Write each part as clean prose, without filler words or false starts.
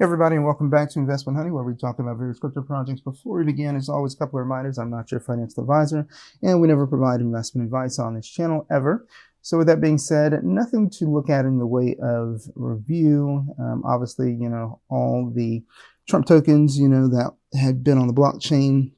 Hey everybody, and welcome back to Investment Honey, where we talk about various crypto projects. Before we begin, as always, a couple of reminders. I'm not your financial advisor, and we never provide investment advice on this channel, ever. So with that being said, nothing to look at in the way of review. Obviously, all the Trump tokens, that had been on the blockchain,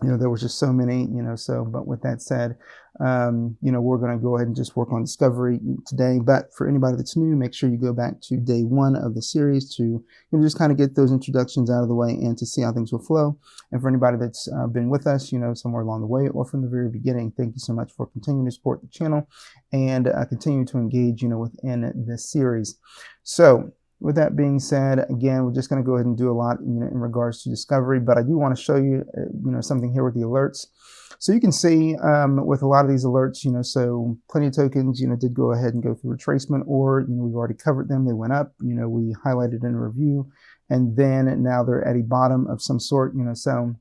there was just so many, but with that said, we're going to go ahead and just work on discovery today. But for anybody that's new, make sure you go back to day one of the series to just kind of get those introductions out of the way and to see how things will flow. And for anybody that's been with us, somewhere along the way or from the very beginning, thank you so much for continuing to support the channel and continue to engage, within this series. So with that being said, again, we're just going to go ahead and do a lot, in regards to discovery, but I do want to show you, something here with the alerts. So you can see with a lot of these alerts, so plenty of tokens, did go ahead and go through retracement, or, we've already covered them. They went up, we highlighted in a review, and then now they're at a bottom of some sort, so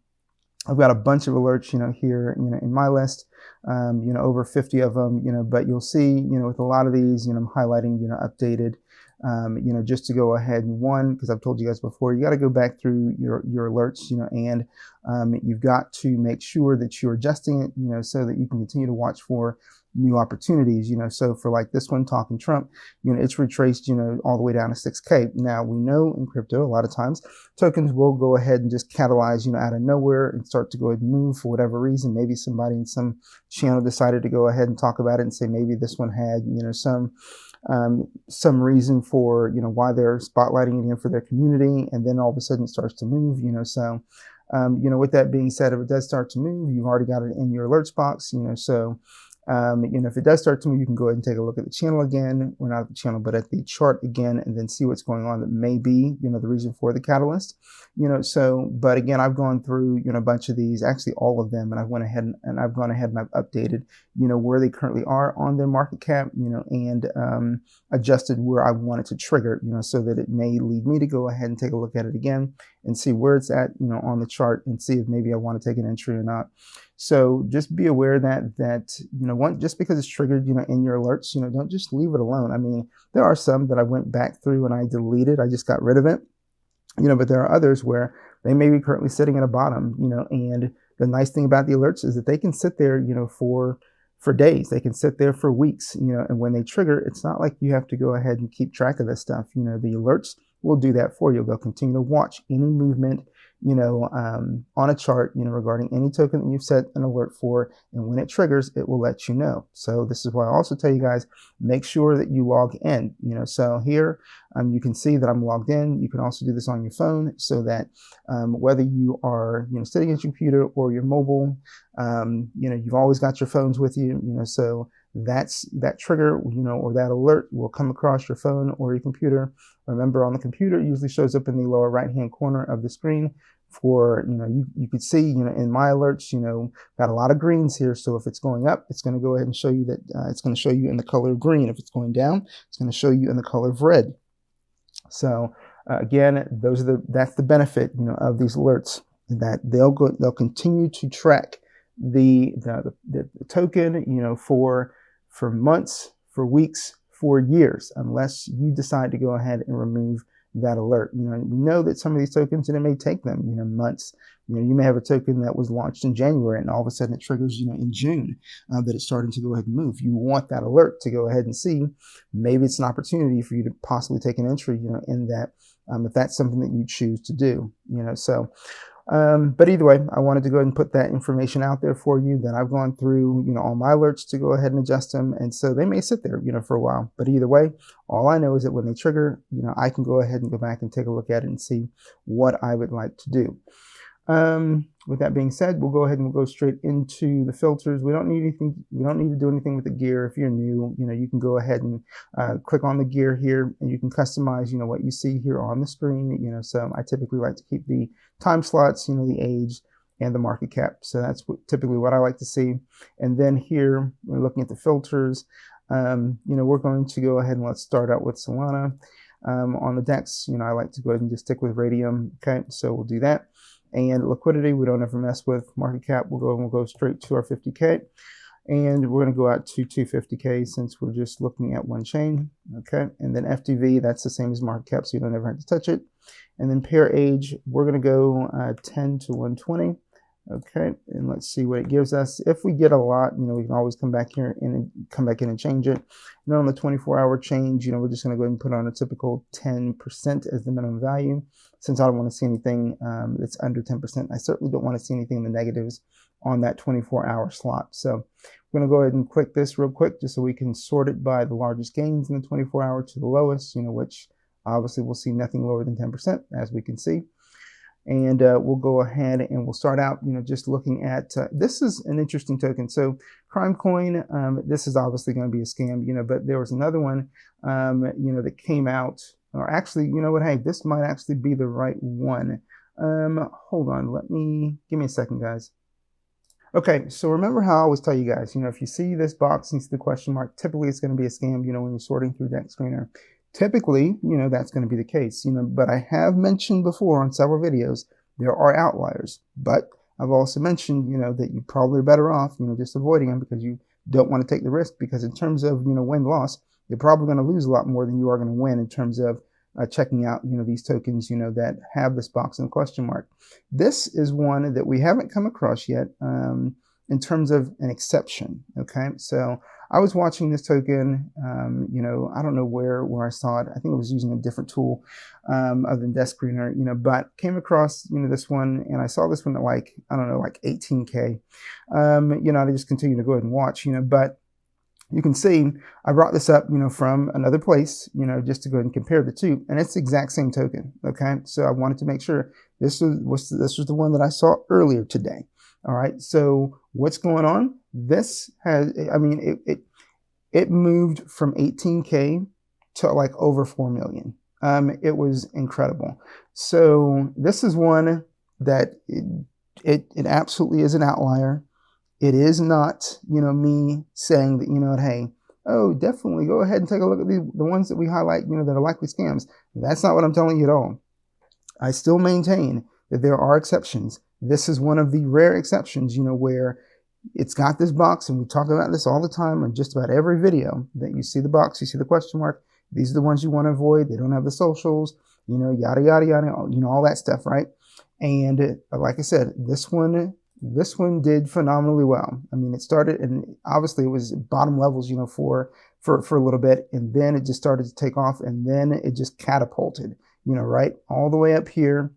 I've got a bunch of alerts, here, in my list, over 50 of them, but you'll see, with a lot of these, I'm highlighting, updated, just to go ahead and because I've told you guys before, you got to go back through your alerts, and you've got to make sure that you're adjusting it, so that you can continue to watch for new opportunities, so for like this one, talking Trump, it's retraced, all the way down to 6K. Now we know in crypto, a lot of times tokens will go ahead and just catalyze, out of nowhere and start to go ahead and move for whatever reason. Maybe somebody in some channel decided to go ahead and talk about it and say, maybe this one had, some reason for, why they're spotlighting it for their community. And then all of a sudden it starts to move, so, with that being said, if it does start to move, you've already got it in your alerts box, so if it does start to move, you can go ahead and take a look at the channel again, or not at the channel, but at the chart again, and then see what's going on that may be, the reason for the catalyst, so, but again, I've gone through, a bunch of these, actually all of them, and I've gone ahead and I've updated, where they currently are on their market cap, and adjusted where I want it to trigger, so that it may lead me to go ahead and take a look at it again and see where it's at, on the chart, and see if maybe I want to take an entry or not. So just be aware that just because it's triggered, in your alerts, don't just leave it alone. I mean, there are some that I went back through and I deleted, I just got rid of it, but there are others where they may be currently sitting at a bottom, and the nice thing about the alerts is that they can sit there, for days, they can sit there for weeks, and when they trigger, it's not like you have to go ahead and keep track of this stuff. The alerts will do that for you. They'll continue to watch any movement, on a chart, regarding any token that you've set an alert for, and when it triggers, it will let you know. So this is why I also tell you guys, make sure that you log in, so here, you can see that I'm logged in. You can also do this on your phone, so that whether you are, sitting at your computer or your mobile, you've always got your phones with you, so that trigger, or that alert will come across your phone or your computer. Remember, on the computer, it usually shows up in the lower right-hand corner of the screen. For, you could see, in my alerts, got a lot of greens here. So if it's going up, it's going to go ahead and show you that it's going to show you in the color of green. If it's going down, it's going to show you in the color of red. So again, that's the benefit, of these alerts, that they'll continue to track the token, for months, for weeks, for years, unless you decide to go ahead and remove that alert. We know that some of these tokens, and it may take them, months. You may have a token that was launched in January, and all of a sudden it triggers, in June, that it's starting to go ahead and move. You want that alert to go ahead and see, maybe it's an opportunity for you to possibly take an entry, in that, if that's something that you choose to do, so. But either way, I wanted to go ahead and put that information out there for you. Then I've gone through, all my alerts to go ahead and adjust them. And so they may sit there, for a while. But either way, all I know is that when they trigger, I can go ahead and go back and take a look at it and see what I would like to do. With that being said, we'll go ahead and we'll go straight into the filters. We don't need anything. We don't need to do anything with the gear. If you're new, you can go ahead and click on the gear here, and you can customize, what you see here on the screen. So I typically like to keep the time slots, the age, and the market cap. So that's typically what I like to see. And then here, we're looking at the filters. We're going to go ahead and let's start out with Solana. On the Dex, I like to go ahead and just stick with Radium. Okay, so we'll do that. And liquidity, we don't ever mess with. Market cap, we'll go straight to our 50K. And we're going to go out to 250K since we're just looking at one chain. Okay, and then FTV, that's the same as market cap, so you don't ever have to touch it. And then pair age, we're going to go 10 to 120. Okay, and let's see what it gives us. If we get a lot, we can always come back here and come back in and change it. And on the 24-hour change, we're just going to go ahead and put on a typical 10% as the minimum value, since I don't want to see anything that's under 10%. I certainly don't want to see anything in the negatives on that 24-hour slot. So we're going to go ahead and click this real quick just so we can sort it by the largest gains in the 24-hour to the lowest, which obviously we'll see nothing lower than 10%, as we can see. And we'll go ahead and we'll start out, just looking at, this is an interesting token. So Crime Coin, this is obviously going to be a scam, but there was another one, that came out, or actually, you know what, hey, this might actually be the right one. Hold on, give me a second, guys. Okay, so remember how I always tell you guys, if you see this box and you see the question mark, typically it's going to be a scam, when you're sorting through Dexscreener. Typically, that's going to be the case, but I have mentioned before on several videos, there are outliers, but I've also mentioned, that you probably are better off, just avoiding them because you don't want to take the risk, because in terms of, win-loss, you're probably going to lose a lot more than you are going to win in terms of checking out, these tokens, that have this box and question mark. This is one that we haven't come across yet in terms of an exception, okay? So I was watching this token, I don't know where I saw it. I think it was using a different tool other than Dexscreener, but came across, this one, and I saw this one at like 18K. I just continue to go ahead and watch, but you can see I brought this up, from another place, just to go ahead and compare the two, and it's the exact same token, okay? So I wanted to make sure this was the one that I saw earlier today. All right, so what's going on? This has, it moved from 18K to like over 4 million. It was incredible. So this is one that it absolutely is an outlier. It is not, me saying that, hey, oh, definitely go ahead and take a look at the ones that we highlight, that are likely scams. That's not what I'm telling you at all. I still maintain that there are exceptions. This is one of the rare exceptions, where it's got this box, and we talk about this all the time on just about every video, that you see the box, you see the question mark. These are the ones you want to avoid. They don't have the socials, yada, yada, yada, all that stuff, right? And like I said, this one did phenomenally well. It started, and obviously it was bottom levels, for a little bit, and then it just started to take off, and then it just catapulted, right all the way up here.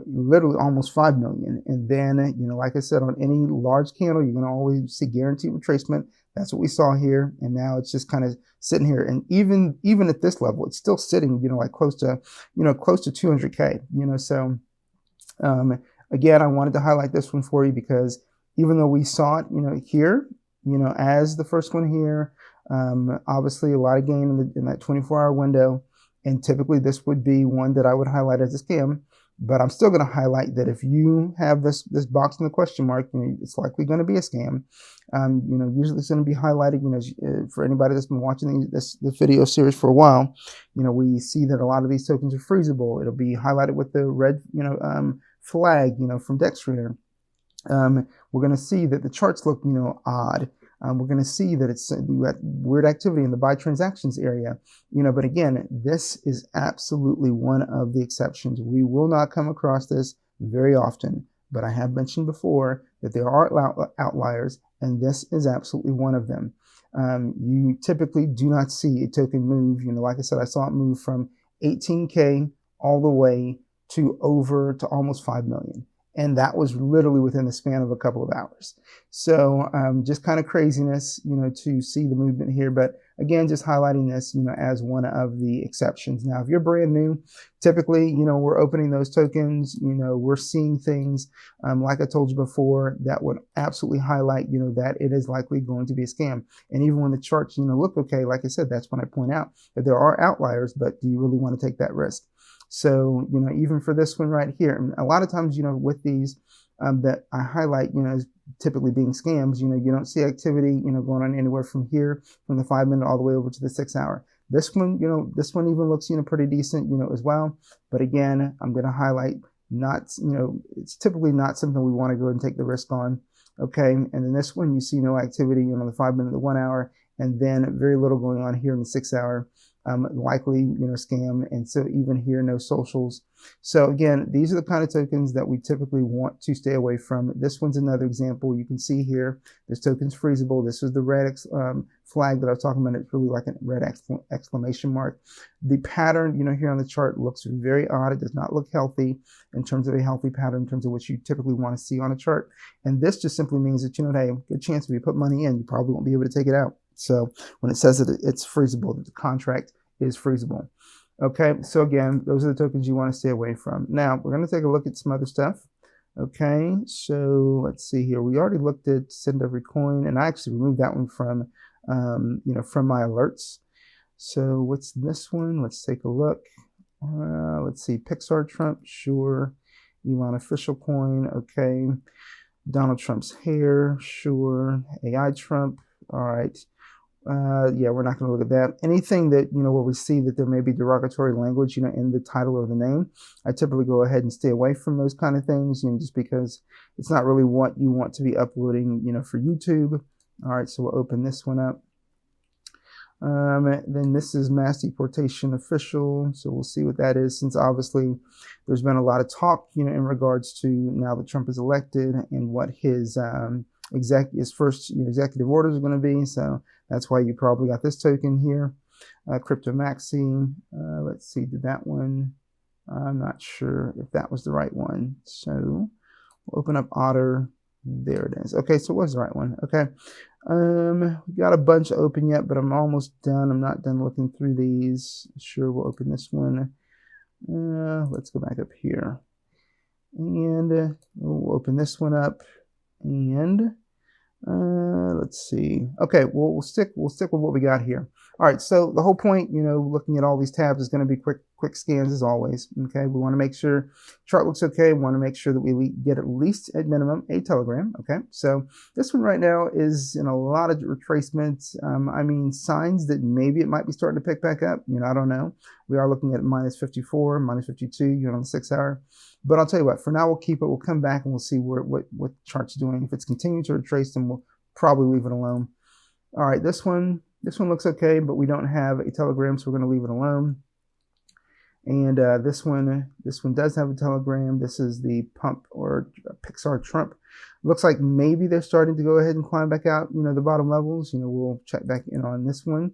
Literally almost 5 million. And then, like I said, on any large candle, you're going to always see guaranteed retracement. That's what we saw here. And now it's just kind of sitting here. And even at this level, it's still sitting, like close to 200K, so, again, I wanted to highlight this one for you because even though we saw it, here, as the first one here, obviously a lot of gain in that 24-hour window. And typically this would be one that I would highlight as a scam. But I'm still going to highlight that if you have this box in the question mark, it's likely going to be a scam. Usually it's going to be highlighted, for anybody that's been watching this video series for a while, we see that a lot of these tokens are freezable. It'll be highlighted with the red, flag, from Dexscreener. We're going to see that the charts look, odd. We're going to see that it's weird activity in the buy transactions area, but again, this is absolutely one of the exceptions. We will not come across this very often, but I have mentioned before that there are outliers, and this is absolutely one of them. You typically do not see a token move, like I said, I saw it move from 18K all the way to almost 5 million. And that was literally within the span of a couple of hours. So just kind of craziness, to see the movement here. But again, just highlighting this, as one of the exceptions. Now, if you're brand new, typically, we're opening those tokens, we're seeing things, like I told you before, that would absolutely highlight, that it is likely going to be a scam. And even when the charts, look okay, like I said, that's when I point out that there are outliers, but do you really want to take that risk? So, even for this one right here, and a lot of times, with these that I highlight, as typically being scams, you don't see activity, going on anywhere from here, from the 5 minute all the way over to the 6 hour. This one, this one even looks, pretty decent, as well. But again, I'm going to highlight not, it's typically not something we want to go and take the risk on. Okay. And then this one, you see no activity, the 5 minute, the 1 hour, and then very little going on here in the 6 hour. likely, scam. And so even here, no socials. So again, these are the kind of tokens that we typically want to stay away from. This one's another example. You can see here, this token's freezable. This is the red flag that I was talking about. It's really like a red exclamation mark. The pattern, here on the chart looks very odd. It does not look healthy in terms of a healthy pattern, in terms of what you typically want to see on a chart. And this just simply means that, hey, good chance if you put money in, you probably won't be able to take it out. So when it says that it's freezable, that the contract is freezable. Okay, so again, those are the tokens you want to stay away from. Now, we're going to take a look at some other stuff. Okay, so let's see here. We already looked at send every coin, and I actually removed that one from, from my alerts. So what's this one? Let's take a look. Let's see, Pixar Trump, sure. Elon official coin, okay. Donald Trump's hair, sure. AI Trump, all right. Yeah, we're not going to look at that. Anything that, where we see that there may be derogatory language, in the title or the name, I typically go ahead and stay away from those kind of things, just because it's not really what you want to be uploading, for YouTube. All right, so we'll open this one up. Then this is mass deportation official. So we'll see what that is, since obviously there's been a lot of talk, in regards to now that Trump is elected and what his first executive orders are going to be. So that's why you probably got this token here. Crypto Maxi. Let's see, did that one? I'm not sure if that was the right one. So we'll open up Otter. There it is. Okay, so it was the right one. Okay. We got a bunch open yet, but I'm almost done. I'm not done looking through these. Sure, we'll open this one. Let's go back up here. And we'll open this one up. And let's see. Okay, well, we'll stick with what we got here. All right, so the whole point, looking at all these tabs is going to be quick scans as always. Okay, we want to make sure chart looks okay. We want to make sure that we get at least at minimum a telegram. Okay, so this one right now is in a lot of retracements. I mean, signs that maybe it might be starting to pick back up. I don't know. We are looking at -54, -52, on the 6 hour. But I'll tell you what, for now we'll keep it. We'll come back and we'll see what the chart's doing. If it's continuing to retrace, then we'll probably leave it alone. All right, this one looks okay, but we don't have a telegram, so we're going to leave it alone. And this one does have a telegram. This is the pump or Pixar Trump. Looks like maybe they're starting to go ahead and climb back out, the bottom levels. We'll check back in on this one.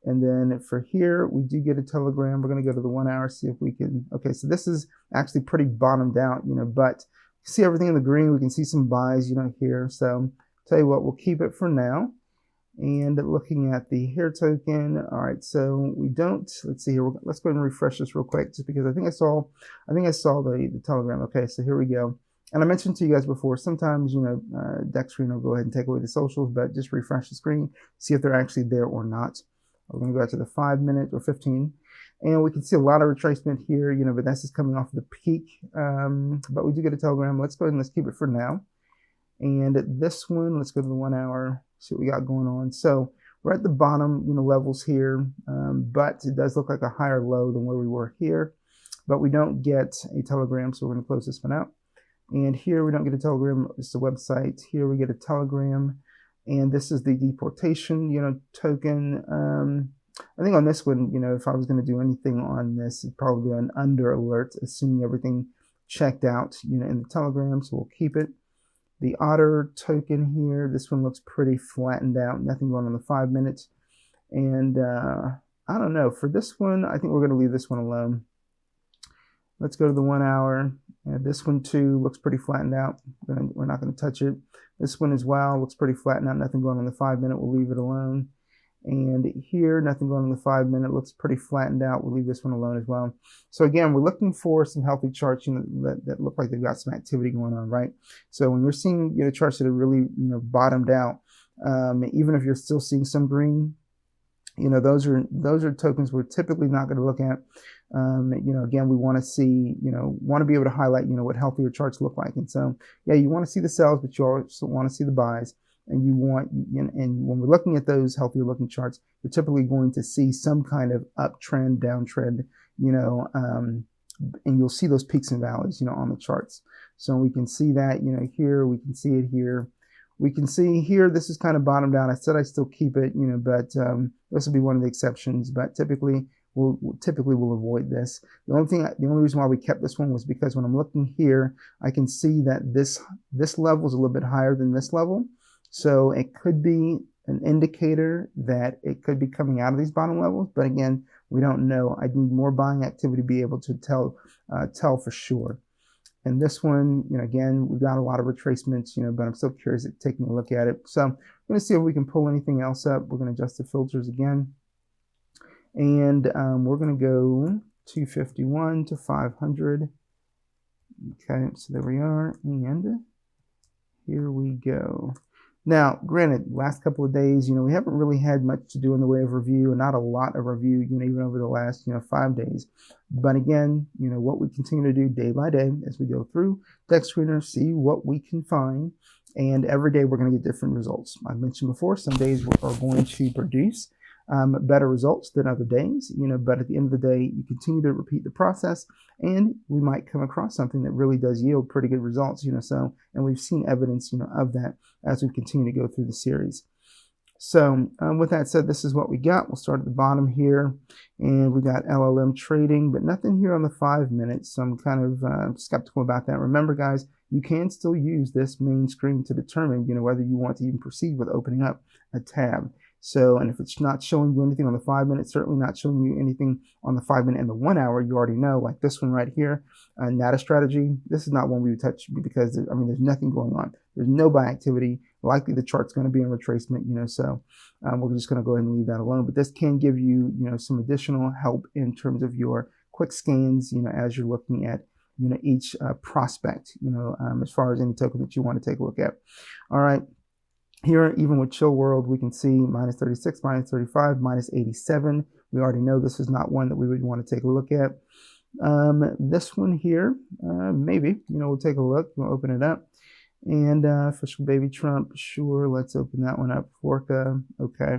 And then for here, we do get a telegram. We're going to go to the 1 hour, see if we can. Okay, so this is actually pretty bottomed out, but see everything in the green. We can see some buys, here. So tell you what, we'll keep it for now. And looking at the hair token, all right, so we don't, let's see here, let's go ahead and refresh this real quick, just because I think I saw the telegram. Okay, so here we go. And I mentioned to you guys before, sometimes, Dexscreener will go ahead and take away the socials, but just refresh the screen, see if they're actually there or not. We're going to go out to the 5 minute or 15, and we can see a lot of retracement here, but that's just coming off the peak. But we do get a telegram. Let's go ahead and let's keep it for now. And this one, let's go to the 1 hour, see what we got going on. So we're at the bottom, levels here, but it does look like a higher low than where we were here. But we don't get a telegram, so we're going to close this one out. And here we don't get a telegram. It's the website. Here we get a telegram. And this is the deportation, token. I think on this one, if I was going to do anything on this, it'd probably be an under alert, assuming everything checked out, in the telegram. So we'll keep it. The Otter token here, this one looks pretty flattened out. Nothing going on the 5 minutes. And I don't know. For this one, I think we're going to leave this one alone. Let's go to the 1 hour. This one too looks pretty flattened out. We're not going to touch it. This one as well looks pretty flattened out. Nothing going on the 5 minute. We'll leave it alone. And here, nothing going on the 5 minute. Looks pretty flattened out. We'll leave this one alone as well. So again, we're looking for some healthy charts, that look like they've got some activity going on, right? So when you're seeing, charts that are really, bottomed out, even if you're still seeing some green, those are tokens we're typically not going to look at. Again, we want to see, want to be able to highlight, what healthier charts look like. And so, yeah, you want to see the sells, but you also want to see the buys. And and when we're looking at those healthier looking charts, you're typically going to see some kind of uptrend, downtrend, and you'll see those peaks and valleys, on the charts. So we can see that, here, we can see it here. we can see here, this is kind of bottomed out. I said I still keep it, you know, but this will be one of the exceptions, but typically we'll avoid this. The only reason why we kept this one was because when I'm looking here, I can see that this level is a little bit higher than this level. So it could be an indicator that it could be coming out of these bottom levels, but again, we don't know. I need more buying activity to be able to tell for sure. And this one, you know, again, we've got a lot of retracements, you know, but I'm still curious at taking a look at it. So I'm going to see if we can pull anything else up. We're going to adjust the filters again. And we're going to go 251 to 500. Okay, so there we are. And here we go. Now, granted, last couple of days, you know, we haven't really had much to do in the way of review, and not a lot of review, you know, even over the last, you know, 5 days. But again, you know, what we continue to do day by day as we go through Dexscreener, see what we can find, and every day we're going to get different results. I mentioned before, some days we are going to produce better results than other days, you know, but at the end of the day, you continue to repeat the process, and we might come across something that really does yield pretty good results, you know, so, and we've seen evidence, you know, of that as we continue to go through the series. So with that said, this is what we got. We'll start at the bottom here, and we got LLM trading, but nothing here on the 5 minutes. So I'm kind of skeptical about that. Remember, guys, you can still use this main screen to determine, you know, whether you want to even proceed with opening up a tab. So, and if it's not showing you anything on the 5 minutes, certainly not showing you anything on the 5 minute and the 1 hour, you already know, like this one right here, not a strategy. This is not one we would touch because, I mean, there's nothing going on. There's no buy activity. Likely the chart's going to be in retracement, you know, so we're just going to go ahead and leave that alone. But this can give you, you know, some additional help in terms of your quick scans, you know, as you're looking at, you know, each prospect, you know, as far as any token that you want to take a look at. All right. Here, even with Chill World, we can see minus 36, minus 35, minus 87. We already know this is not one that we would want to take a look at. This one here, maybe, you know, we'll take a look. We'll open it up. And official baby Trump, sure, let's open that one up. Forca, okay.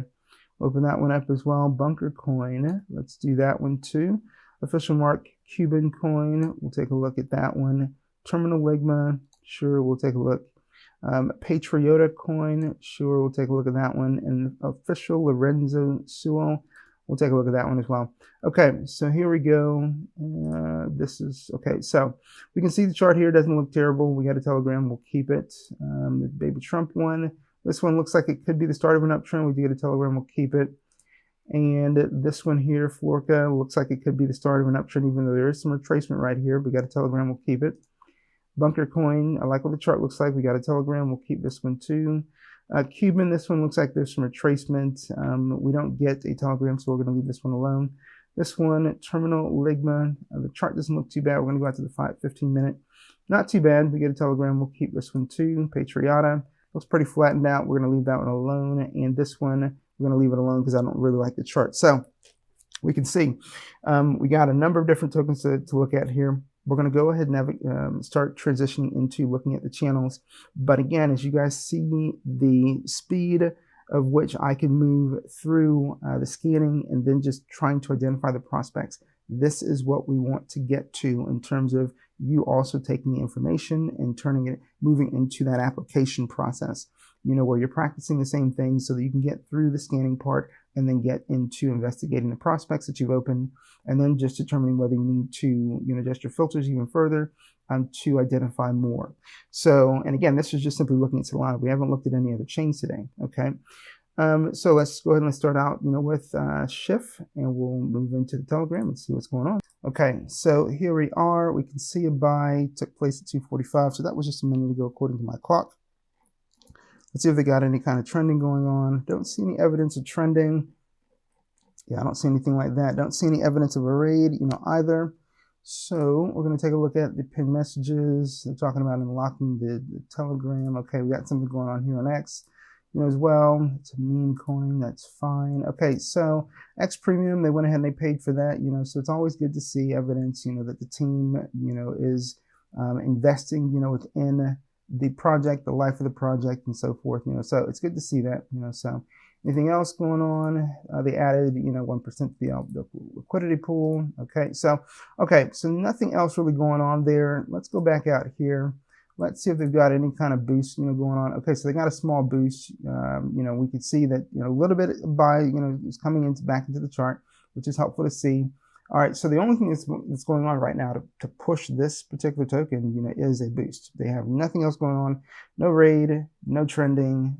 Open that one up as well. Bunker coin, let's do that one too. Official Mark Cuban coin, we'll take a look at that one. Terminal Ligma, sure, we'll take a look. Patriota coin, sure, we'll take a look at that one. And official Lorenzo Sewell, we'll take a look at that one as well. Okay, so here we go. This is, okay, so we can see the chart here doesn't look terrible. We got a Telegram, we'll keep it. The baby Trump one, this one looks like it could be the start of an uptrend. We do get a Telegram, we'll keep it. And this one here, Florca, looks like it could be the start of an uptrend, even though there is some retracement right here. We got a Telegram, we'll keep it. Bunker coin, I like what the chart looks like. We got a Telegram, we'll keep this one too. Cuban, this one looks like there's some retracement. We don't get a Telegram, so we're going to leave this one alone. This one, Terminal Ligma, the chart doesn't look too bad. We're going to go out to the 15 minute. Not too bad. We get a Telegram, we'll keep this one too. Patriota, looks pretty flattened out. We're going to leave that one alone. And this one, we're going to leave it alone because I don't really like the chart. So we can see we got a number of different tokens to look at here. We're going to go ahead and start transitioning into looking at the channels. But again, as you guys see the speed of which I can move through the scanning and then just trying to identify the prospects, this is what we want to get to in terms of you also taking the information and turning it, moving into that application process, you know, where you're practicing the same things so that you can get through the scanning part and then get into investigating the prospects that you've opened, and then just determining whether you need to, you know, adjust your filters even further to identify more. So, and again, this is just simply looking at Solana. We haven't looked at any other chains today, okay? So let's go ahead and let's start out, you know, with Schiff, and we'll move into the Telegram and see what's going on. Okay, so here we are. We can see a buy took place at 2:45, so that was just a minute ago according to my clock. Let's see if they got any kind of trending going on. Don't see any evidence of trending. Yeah, I don't see anything like that. Don't see any evidence of a raid, you know, either. So we're going to take a look at the pinned messages. They're talking about unlocking the Telegram. Okay, we got something going on here on X, you know, as well. It's a meme coin. That's fine. Okay, so X Premium, they went ahead and they paid for that, you know, so it's always good to see evidence, you know, that the team, you know, is investing, you know, within the project, the life of the project, and so forth, you know, so it's good to see that, you know. So anything else going on? They added, you know, 1% to the liquidity pool. Okay, so nothing else really going on there. Let's go back out here. Let's see if they've got any kind of boost, going on. Okay, so they got a small boost. We could see that, a little bit buy, is coming back into the chart, which is helpful to see. All right, so the only thing that's going on right now to push this particular token, is a boost. They have nothing else going on, no raid, no trending,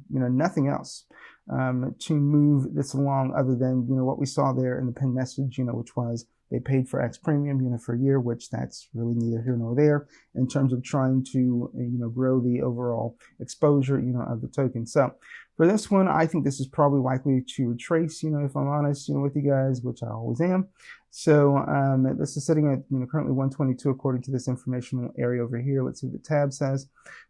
nothing else to move this along other than, what we saw there in the pinned message, which was they paid for X premium, for a year, which that's really neither here nor there in terms of trying to, grow the overall exposure, of the token. So for this one, I think this is probably likely to retrace, if I'm honest, with you guys, which I always am. So this is sitting at, currently 122 according to this informational area over here. Let's see what the tab says.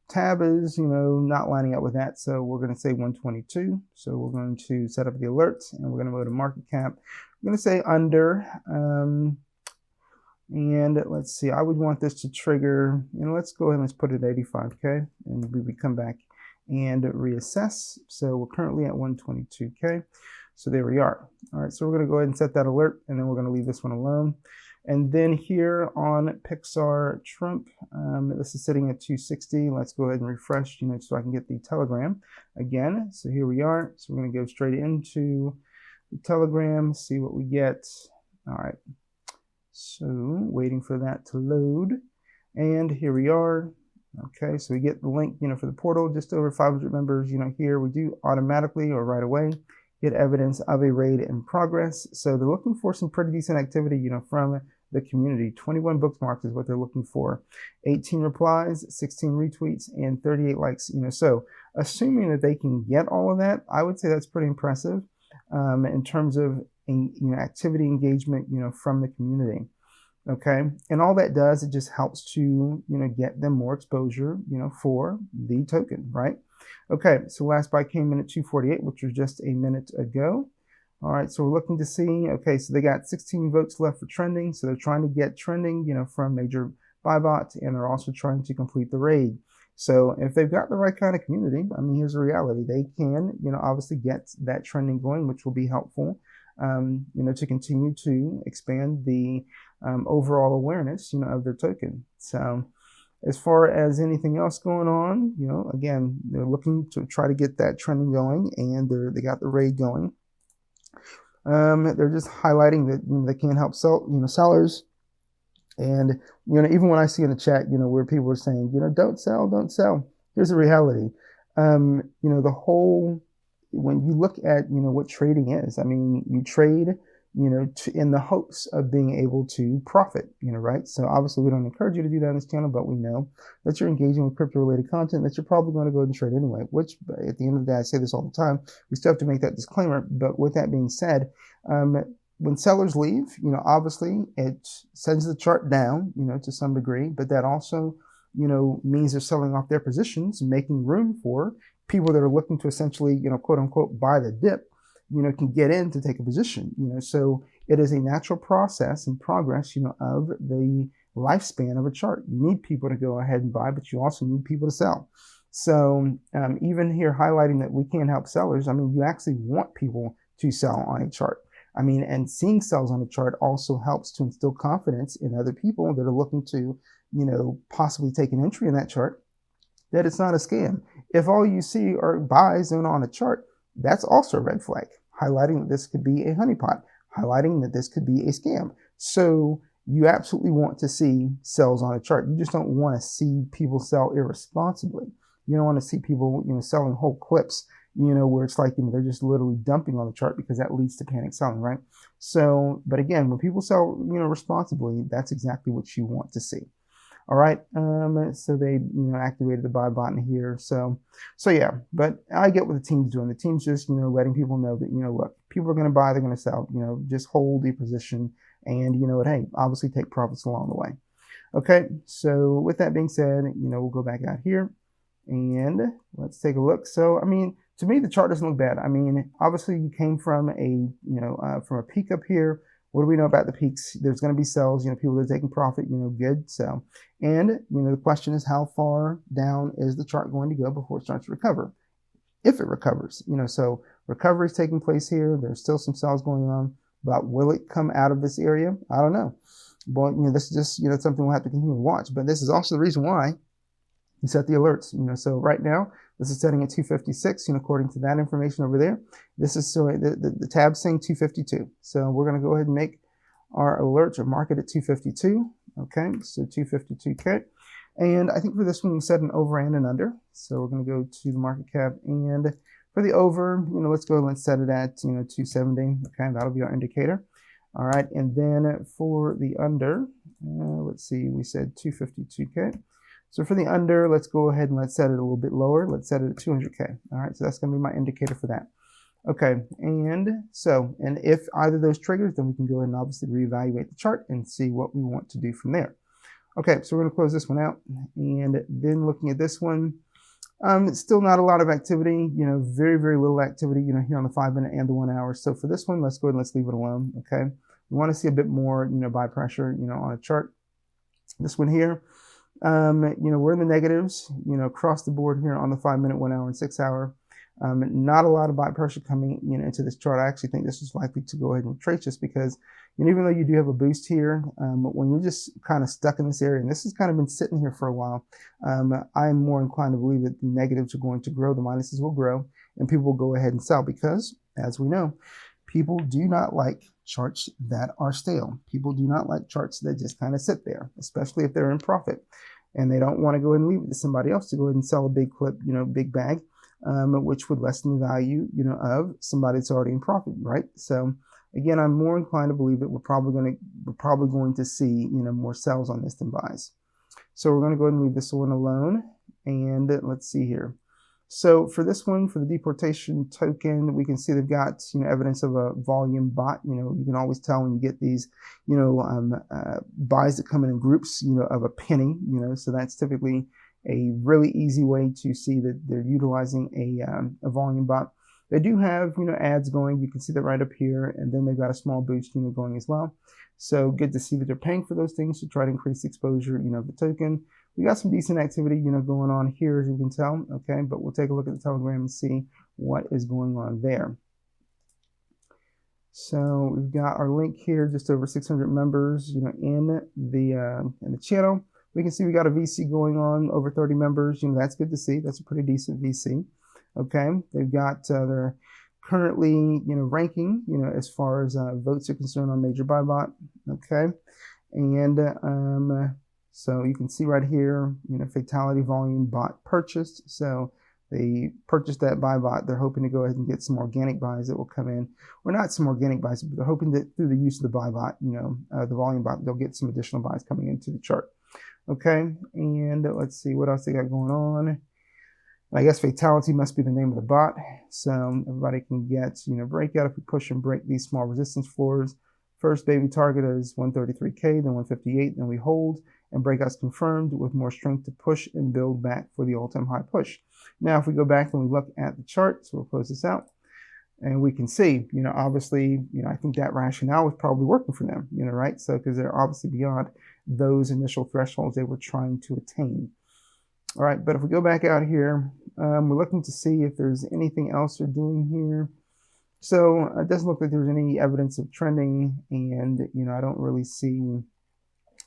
Tab is, not lining up with that, so we're going to say 122. So we're going to set up the alerts, and we're going to go to market cap. I'm going to say under, and let's see, I would want this to trigger, let's go ahead and let's put it at 85K, and we come back and reassess. So we're currently at 122K. So there we are. All right, so we're going to go ahead and set that alert, and then we're going to leave this one alone. And then here on Pixar Trump, this is sitting at 260. Let's go ahead and refresh, so I can get the Telegram again. So here we are. So we're going to go straight into the Telegram, see what we get. All right. So waiting for that to load. And here we are. Okay, so we get the link, for the portal, just over 500 members, here we do automatically or right away get evidence of a raid in progress. So they're looking for some pretty decent activity, from the community. 21 bookmarks is what they're looking for. 18 replies, 16 retweets, and 38 likes, So assuming that they can get all of that, I would say that's pretty impressive in terms of, activity engagement, from the community. Okay, and all that does, it just helps to, get them more exposure, for the token, right? Okay, so last buy came in at 248, which was just a minute ago. All right, so we're looking to see, okay, so they got 16 votes left for trending. So they're trying to get trending, from major buy bot, and they're also trying to complete the raid. So if they've got the right kind of community, here's the reality. They can, obviously get that trending going, which will be helpful, to continue to expand the overall awareness, of their token. So as far as anything else going on, again, they're looking to try to get that trending going, and they got the raid going. They're just highlighting that they can't help sellers. And, even when I see in the chat, where people are saying, don't sell. Here's the reality. The whole, when you look at, what trading is, you trade, in the hopes of being able to profit, right? So obviously we don't encourage you to do that on this channel, but we know that you're engaging with crypto related content that you're probably going to go ahead and trade anyway, which at the end of the day, I say this all the time, we still have to make that disclaimer. But with that being said, when sellers leave, obviously it sends the chart down, to some degree, but that also, means they're selling off their positions, making room for people that are looking to essentially, quote unquote, buy the dip, can get in to take a position, so it is a natural process and progress, of the lifespan of a chart. You need people to go ahead and buy, but you also need people to sell. So even here highlighting that we can't help sellers, you actually want people to sell on a chart. And seeing sells on a chart also helps to instill confidence in other people that are looking to, possibly take an entry in that chart, that it's not a scam. If all you see are buys on a chart, that's also a red flag, highlighting that this could be a honeypot, highlighting that this could be a scam. So you absolutely want to see sells on a chart. You just don't want to see people sell irresponsibly. You don't want to see people, selling whole clips, where it's like, they're just literally dumping on the chart, because that leads to panic selling, right? So, but again, when people sell, responsibly, that's exactly what you want to see. All right, so they, activated the buy button here. So yeah, but I get what the team's doing. The team's just, letting people know that, look, people are going to buy, they're going to sell, just hold your position, and hey, obviously take profits along the way. Okay, so with that being said, we'll go back out here and let's take a look. So, to me, the chart doesn't look bad. Obviously you came from a peak up here. What do we know about the peaks? There's going to be sells, people that are taking profit, good sell. And, the question is, how far down is the chart going to go before it starts to recover? If it recovers, so recovery is taking place here. There's still some sells going on, but will it come out of this area? I don't know. But, this is just, something we'll have to continue to watch. But this is also the reason why you set the alerts, so right now this is setting at 256, according to that information over there. This is so the tab's saying 252. So we're going to go ahead and make our alert or mark it at 252. Okay, so 252K. And I think for this one, we set an over and an under. So we're going to go to the market cap, and for the over, let's go and let's set it at, 270. Okay, that'll be our indicator. All right, and then for the under, let's see, we said 252K. So for the under, let's go ahead and let's set it a little bit lower. Let's set it at 200K. All right, so that's going to be my indicator for that. Okay, and if either of those triggers, then we can go ahead and obviously reevaluate the chart and see what we want to do from there. Okay, so we're going to close this one out, and then looking at this one, it's still not a lot of activity, very, very little activity, here on the 5-minute and the 1 hour. So for this one, let's go ahead and let's leave it alone. Okay, we want to see a bit more, buy pressure, on a chart. This one here, we're in the negatives, across the board here on the 5-minute, 1 hour, and 6 hour. Not a lot of buy pressure coming, into this chart. I actually think this is likely to go ahead and trace just because, even though you do have a boost here, when you're just kind of stuck in this area, and this has kind of been sitting here for a while, I'm more inclined to believe that the negatives are going to grow, the minuses will grow, and people will go ahead and sell because, as we know, people do not like charts that are stale. People do not like charts that just kind of sit there, especially if they're in profit, and they don't want to go ahead and leave it to somebody else to go ahead and sell a big clip, big bag, which would lessen the value, of somebody that's already in profit, right? So again, I'm more inclined to believe that we're probably going to see, more sells on this than buys. So we're going to go ahead and leave this one alone, and let's see here. So for this one, for the deportation token, we can see they've got, evidence of a volume bot. You can always tell when you get these, buys that come in groups, of a penny, so that's typically a really easy way to see that they're utilizing a volume bot. They do have, ads going. You can see that right up here, and then they've got a small boost, going as well. So good to see that they're paying for those things to try to increase the exposure, of the token. We got some decent activity, going on here, as you can tell. Okay, but we'll take a look at the Telegram and see what is going on there. So we've got our link here, just over 600 members, in the channel. We can see we got a VC going on, over 30 members. That's good to see. That's a pretty decent VC. Okay, they've got they're currently ranking as far as votes are concerned on major buy bot. Okay, and so you can see right here, fatality volume bot purchased. So they purchased that buy bot. They're hoping to go ahead and get some organic buys that will come in, or not some organic buys, but they're hoping that through the use of the buy bot, the volume bot, they'll get some additional buys coming into the chart. Okay, and let's see what else they got going on. I guess fatality must be the name of the bot, so everybody can get, breakout. If we push and break these small resistance floors, first baby target is 133K, then 158, then we hold, and breakouts confirmed with more strength to push and build back for the all-time high push. Now, if we go back and we look at the chart, so we'll close this out, and we can see, obviously, I think that rationale was probably working for them, right? So, because they're obviously beyond those initial thresholds they were trying to attain. All right, but if we go back out here, we're looking to see if there's anything else they're doing here. So it doesn't look like there's any evidence of trending, and I don't really see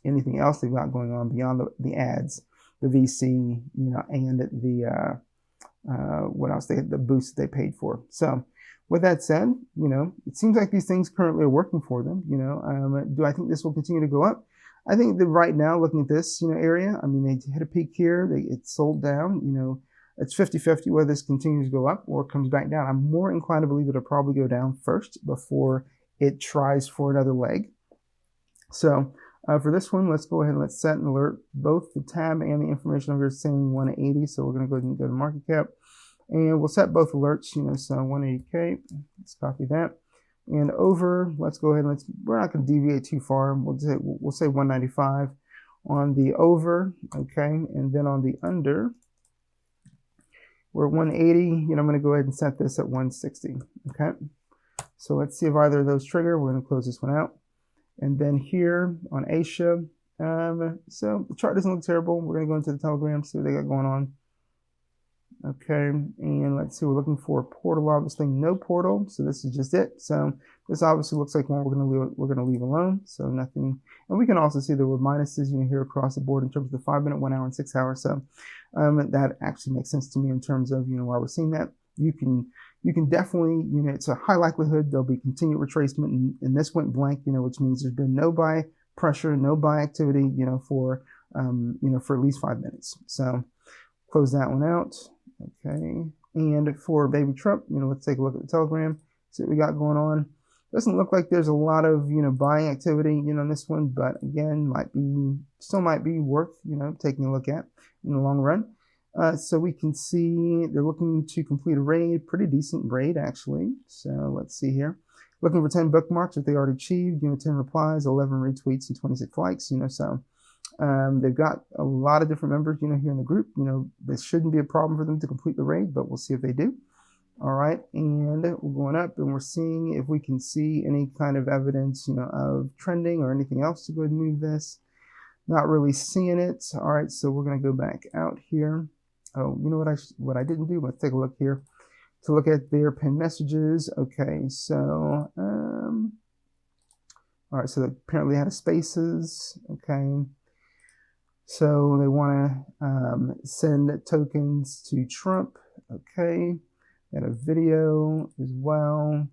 anything else they've got going on beyond the ads, the VC, and the what else? The boost that they paid for. So with that said, it seems like these things currently are working for them. Do I think this will continue to go up? I think that right now, looking at this, area, I mean, they hit a peak here, it sold down, it's 50-50 whether this continues to go up or comes back down. I'm more inclined to believe it'll probably go down first before it tries for another leg. So for this one, let's go ahead and let's set an alert. Both the tab and the information over here is saying 180, so we're going to go ahead and go to market cap. And we'll set both alerts, so 180K, let's copy that. And over, let's go ahead and we're not going to deviate too far. We'll say 195 on the over, okay? And then on the under, we're at 180, I'm going to go ahead and set this at 160, okay? So let's see if either of those trigger. We're going to close this one out. And then here on Asia, so the chart doesn't look terrible. We're going to go into the Telegram, see what they got going on. Okay, and let's see, we're looking for a portal, obviously no portal, so this is just it. So this obviously looks like one we're gonna leave alone, so nothing. And we can also see there were minuses, here across the board in terms of the 5 minute, 1 hour, and 6 hours. So that actually makes sense to me in terms of why we're seeing that. You can definitely, it's a high likelihood there'll be continued retracement, and this went blank, which means there's been no buy pressure, no buy activity, for at least 5 minutes. So close that one out. Okay, and for Baby Trump, let's take a look at the Telegram, see what we got going on. Doesn't look like there's a lot of buying activity on this one, but again, still might be worth taking a look at in the long run. So we can see they're looking to complete a raid, pretty decent raid actually. So let's see here, looking for 10 bookmarks that they already achieved, 10 replies, 11 retweets, and 26 likes. So they've got a lot of different members, here in the group. This shouldn't be a problem for them to complete the raid, but we'll see if they do. All right, and we're going up, and we're seeing if we can see any kind of evidence, of trending or anything else to go ahead and move this. Not really seeing it. All right, so we're going to go back out here. Oh, you know what I didn't do? Let's take a look here to look at their pinned messages. Okay, so all right, so they apparently had a spaces. Okay. So they want to send tokens to Trump. Okay, got a video as well.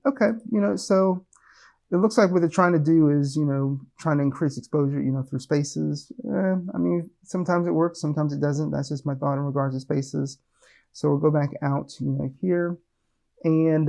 Okay, so it looks like what they're trying to do is, trying to increase exposure, through spaces. I mean, sometimes it works, sometimes it doesn't. That's just my thought in regards to spaces. So we'll go back out, here. And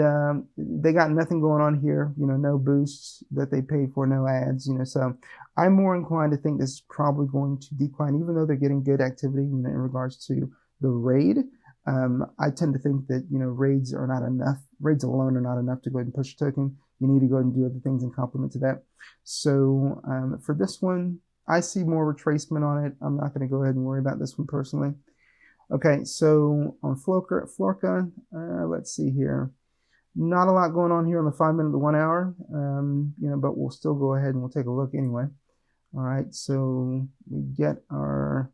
they got nothing going on here, no boosts that they paid for, no ads, so I'm more inclined to think this is probably going to decline, even though they're getting good activity, in regards to the raid. I tend to think that, raids are not enough. Raids alone are not enough to go ahead and push a token. You need to go ahead and do other things in complement to that. So for this one, I see more retracement on it. I'm not going to go ahead and worry about this one personally. Okay, so on Florka, let's see here. Not a lot going on here on the 5 minute to 1 hour, but we'll still go ahead and we'll take a look anyway. All right, so are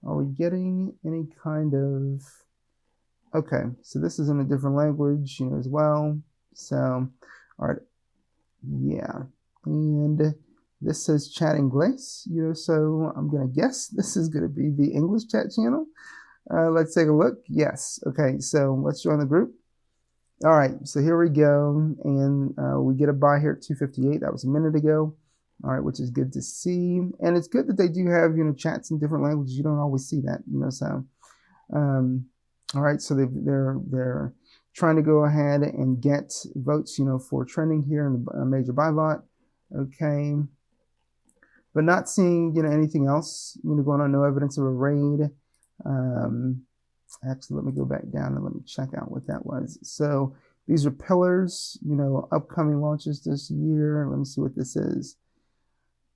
we getting any kind of, okay, so this is in a different language, as well. So, all right, yeah, and this says chat Inglés, so I'm gonna guess this is gonna be the English chat channel. Let's take a look. Yes. Okay. So let's join the group. All right. So here we go. And we get a buy here at 258. That was a minute ago. All right. Which is good to see. And it's good that they do have, chats in different languages. You don't always see that, so. All right. So they're trying to go ahead and get votes, for trending here in the major buy bot. Okay. But not seeing, anything else, going on. No evidence of a raid. Actually, let me go back down and let me check out what that was. So these are pillars, upcoming launches this year. Let me see what this is.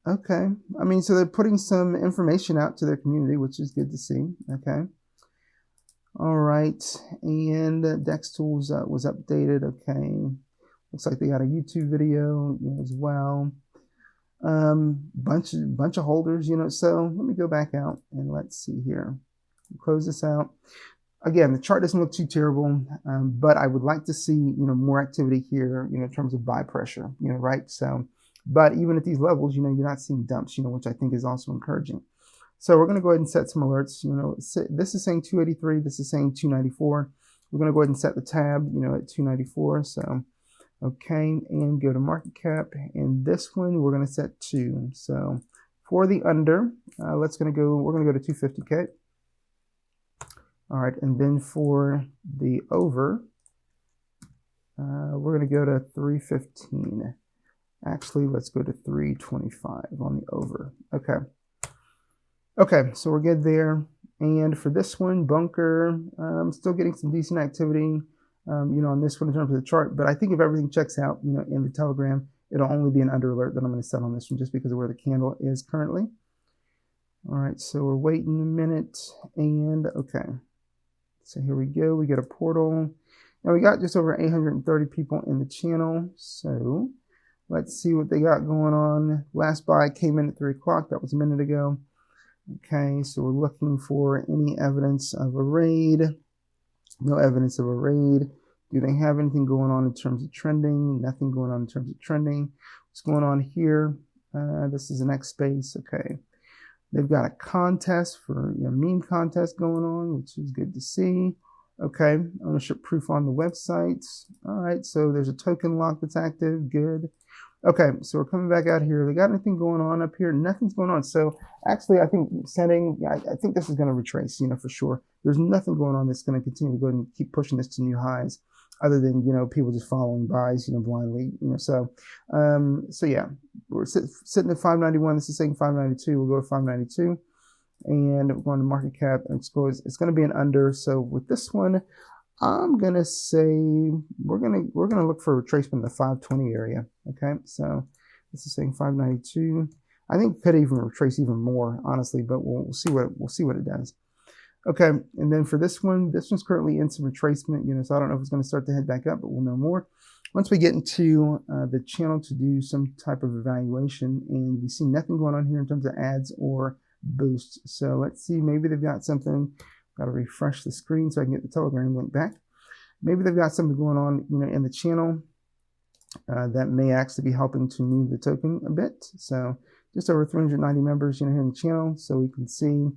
Okay. I mean, so they're putting some information out to their community, which is good to see. Okay. All right. And Dex Tools was updated. Okay. Looks like they got a YouTube video, as well. Bunch of holders, so let me go back out and let's see here. Close this out. Again, the chart doesn't look too terrible, but I would like to see, more activity here, in terms of buy pressure, right? So, but even at these levels, you're not seeing dumps, which I think is also encouraging. So we're going to go ahead and set some alerts. This is saying 283. This is saying 294. We're going to go ahead and set the tab, at 294. So, okay, and go to market cap. And this one, we're going to set 2. So for the under, we're going to go to 250K. All right, and then for the over, we're going to go to 315. Actually, let's go to 325 on the over. Okay. Okay, so we're good there. And for this one, bunker, still getting some decent activity, on this one in terms of the chart. But I think if everything checks out, in the Telegram, it'll only be an under alert that I'm going to set on this one just because of where the candle is currently. All right, so we're waiting a minute, and okay. So here we go. We get a portal. Now we got just over 830 people in the channel. So let's see what they got going on. Last buy came in at 3 o'clock. That was a minute ago. Okay, so we're looking for any evidence of a raid. No evidence of a raid. Do they have anything going on in terms of trending? Nothing going on in terms of trending. What's going on here? This is an X space. Okay. They've got a contest for meme contest going on, which is good to see. Okay, ownership proof on the website. All right, so there's a token lock that's active. Good. Okay, so we're coming back out here. They got anything going on up here? Nothing's going on. So actually, I think I think this is going to retrace, for sure. There's nothing going on that's going to continue to go and keep pushing this to new highs, other than, people just following buys, blindly, so yeah, we're sitting at 591. This is saying 592. We'll go to 592, and we're going to market cap, and it's going to be an under. So with this one, I'm gonna say we're gonna look for a retracement in the 520 area. Okay, so this is saying 592. I think it could even retrace even more, honestly, but we'll see what it does. Okay, and then for this one's currently in some retracement, so I don't know if it's going to start to head back up, but we'll know more once we get into the channel to do some type of evaluation. And we see nothing going on here in terms of ads or boosts. So let's see, maybe they've got something. Got to refresh the screen so I can get the Telegram link back. Maybe they've got something going on, in the channel that may actually be helping to move the token a bit. So just over 390 members, here in the channel. So we can see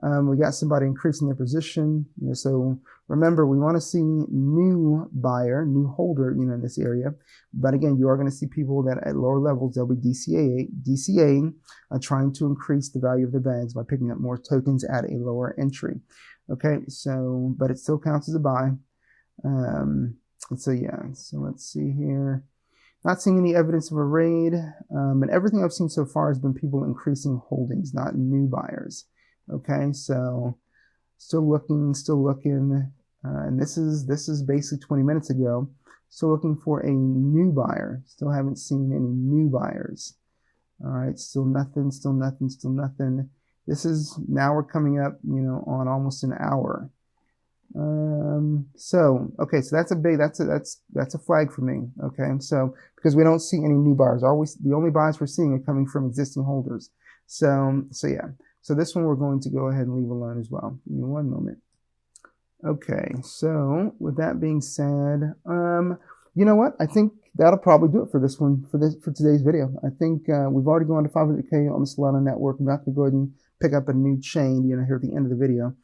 we got somebody increasing their position. So remember, we want to see new buyer, new holder, in this area. But again, you are going to see people that at lower levels, they'll be DCAing, trying to increase the value of the bags by picking up more tokens at a lower entry. Okay, so, but it still counts as a buy. And so, yeah, so let's see here. Not seeing any evidence of a raid. And everything I've seen so far has been people increasing holdings, not new buyers. Okay, so still looking. And this is basically 20 minutes ago. Still looking for a new buyer. Still haven't seen any new buyers. All right, still nothing. This is, now we're coming up, on almost an hour. So, okay, so that's a flag for me. Okay, so because we don't see any new buyers, the only buys we're seeing are coming from existing holders. So yeah, so this one we're going to go ahead and leave alone as well. Give me one moment. Okay, so with that being said, you know what? I think that'll probably do it for this one, for today's video. I think we've already gone to 500K on the Solana network. I'm about to go ahead and pick up a new chain, here at the end of the video.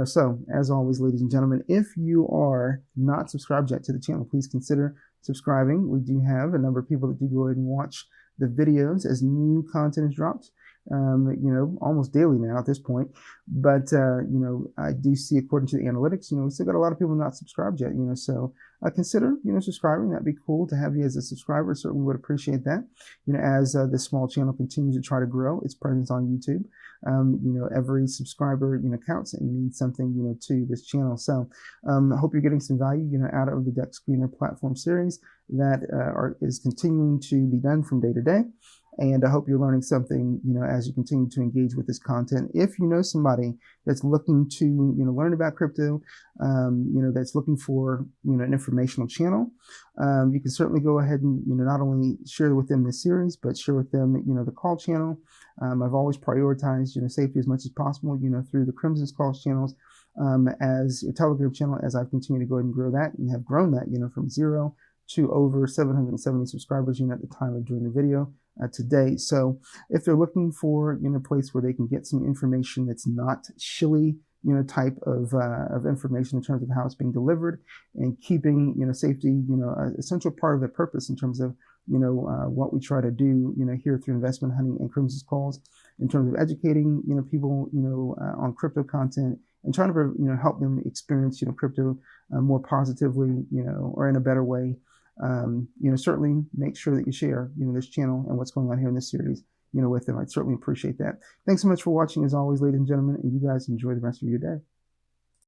So as always, ladies and gentlemen, if you are not subscribed yet to the channel, please consider subscribing. We do have a number of people that do go ahead and watch the videos as new content is dropped. Almost daily now at this point. But, I do see, according to the analytics, we still got a lot of people not subscribed yet, so consider, subscribing. That'd be cool to have you as a subscriber. Certainly would appreciate that, as this small channel continues to try to grow its presence on YouTube. Every subscriber, counts and means something, to this channel. So I hope you're getting some value, out of the Dexscreener platform series that is continuing to be done from day to day. And I hope you're learning something, as you continue to engage with this content. If you know somebody that's looking to, learn about crypto, that's looking for, an informational channel, you can certainly go ahead and, not only share with them this series, but share with them, the call channel. I've always prioritized, safety as much as possible, through the Crimson's calls channels, as a Telegram channel, as I've continued to go ahead and grow that and have grown that, from 0 to over 770 subscribers, at the time of doing the video. Today. So if they're looking for, a place where they can get some information that's not shilly, type of information in terms of how it's being delivered, and keeping, safety, an essential part of the purpose in terms of, what we try to do, here through Investment Honey and Crimson's Calls, in terms of educating, people, on crypto content, and trying to, help them experience, crypto more positively, or in a better way. Certainly make sure that you share, this channel and what's going on here in this series, with them. I'd certainly appreciate that. Thanks so much for watching, as always, ladies and gentlemen, and you guys enjoy the rest of your day.